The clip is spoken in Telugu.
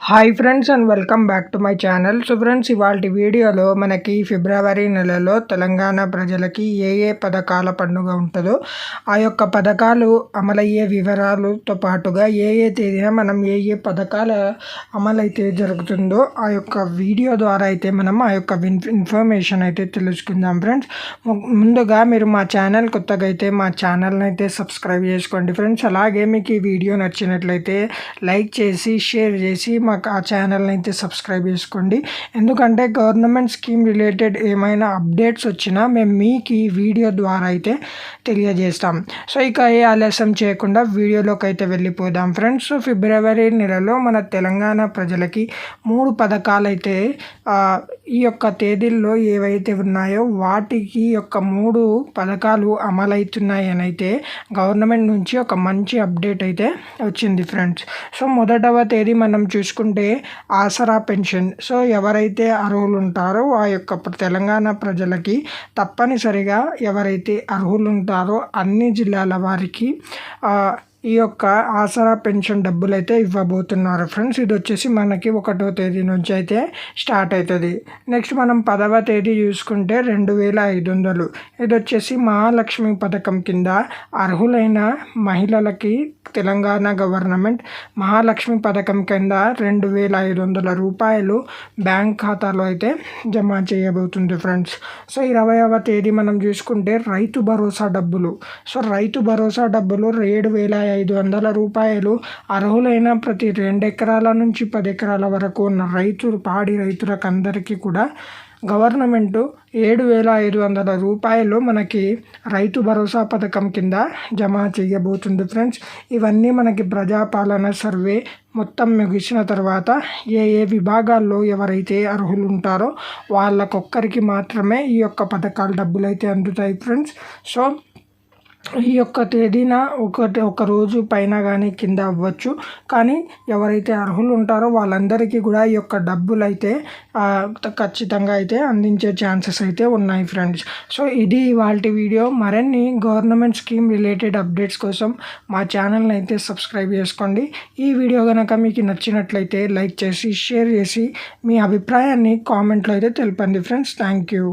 Hi friends and welcome back to my channel. So friends, ఇవాల్టి వీడియోలో మనకి ఫిబ్రవరి నెలలో తెలంగాణ ప్రజలకి ఏ ఏ పథకాల పండుగ ఉంటుందో ఆ యొక్క పథకాలు అమలయ్యే వివరాలతో పాటుగా ఏ ఏ తేదీన మనం ఏ ఏ పథకాల అమలైతే జరుగుతుందో ఆ యొక్క వీడియో ద్వారా అయితే మనం ఆ యొక్క ఇన్ఫర్మేషన్ అయితే తెలుసుకుందాం ఫ్రెండ్స్. ముందుగా మీరు మా ఛానల్ కొత్తగా అయితే మా ఛానల్ని అయితే సబ్స్క్రైబ్ చేసుకోండి ఫ్రెండ్స్. అలాగే మీకు ఈ వీడియో నచ్చినట్లయితే లైక్ చేసి షేర్ చేసి మాకు ఆ ఛానల్ని అయితే సబ్స్క్రైబ్ చేసుకోండి. ఎందుకంటే గవర్నమెంట్ స్కీమ్ రిలేటెడ్ ఏమైనా అప్డేట్స్ వచ్చినా మేము మీకు ఈ వీడియో ద్వారా అయితే తెలియజేస్తాం. సో ఇక ఏ ఆలస్యం చేయకుండా వీడియోలోకి అయితే వెళ్ళిపోదాం ఫ్రెండ్స్. ఫిబ్రవరి నెలలో మన తెలంగాణ ప్రజలకి 3 పథకాలు అయితే ఈ యొక్క తేదీల్లో ఏవైతే ఉన్నాయో వాటికి యొక్క 3 పథకాలు అమలవుతున్నాయి అని అయితే గవర్నమెంట్ నుంచి ఒక మంచి అప్డేట్ అయితే వచ్చింది ఫ్రెండ్స్. సో మొదటవ తేదీ మనం చూసుకుంటే ఆసరా పెన్షన్. సో ఎవరైతే అర్హులు ఉంటారో ఆ యొక్క తెలంగాణ ప్రజలకి తప్పనిసరిగా ఎవరైతే అర్హులు ఉంటారో అన్ని జిల్లాల వారికి ఈ యొక్క ఆసరా పెన్షన్ డబ్బులు అయితే ఇవ్వబోతున్నారు ఫ్రెండ్స్. ఇది వచ్చేసి మనకి 1వ తేదీ నుంచి అయితే స్టార్ట్ అవుతుంది. నెక్స్ట్ మనం 10వ తేదీ చూసుకుంటే 2500. ఇది వచ్చేసి మహాలక్ష్మి పథకం కింద అర్హులైన మహిళలకి తెలంగాణ గవర్నమెంట్ మహాలక్ష్మి పథకం కింద 2500 రూపాయలు బ్యాంక్ ఖాతాలో అయితే జమ చేయబోతుంది ఫ్రెండ్స్. సో 20వ తేదీ మనం చూసుకుంటే రైతు భరోసా డబ్బులు. సో రైతు భరోసా డబ్బులు 7,500 రూపాయలు అర్హులైన ప్రతి 2 ఎకరాల నుంచి 10 ఎకరాల వరకు ఉన్న పాడి రైతులకు అందరికీ కూడా గవర్నమెంటు 7,500 రూపాయలు మనకి రైతు భరోసా పథకం కింద జమ చేయబోతుంది ఫ్రెండ్స్. ఇవన్నీ మనకి ప్రజాపాలన సర్వే మొత్తం ముగిసిన తర్వాత ఏ ఏ విభాగాల్లో ఎవరైతే అర్హులు ఉంటారో వాళ్ళకొక్కరికి మాత్రమే ఈ యొక్క పథకాల డబ్బులు అయితే అందుతాయి ఫ్రెండ్స్. సో ఈ యొక్క తేదీన ఒక రోజు పైన కానీ కింద అవ్వచ్చు, కానీ ఎవరైతే అర్హులు ఉంటారో వాళ్ళందరికీ కూడా ఈ యొక్క డబ్బులు అయితే ఖచ్చితంగా అయితే అందించే ఛాన్సెస్ అయితే ఉన్నాయి ఫ్రెండ్స్. సో ఇది ఇవాల్టి వీడియో. మరిన్ని గవర్నమెంట్ స్కీమ్ రిలేటెడ్ అప్డేట్స్ కోసం మా ఛానల్ని అయితే సబ్స్క్రైబ్ చేసుకోండి. ఈ వీడియో కనుక మీకు నచ్చినట్లయితే లైక్ చేసి షేర్ చేసి మీ అభిప్రాయాన్ని కామెంట్లో అయితే తెలపండి ఫ్రెండ్స్. Thank you.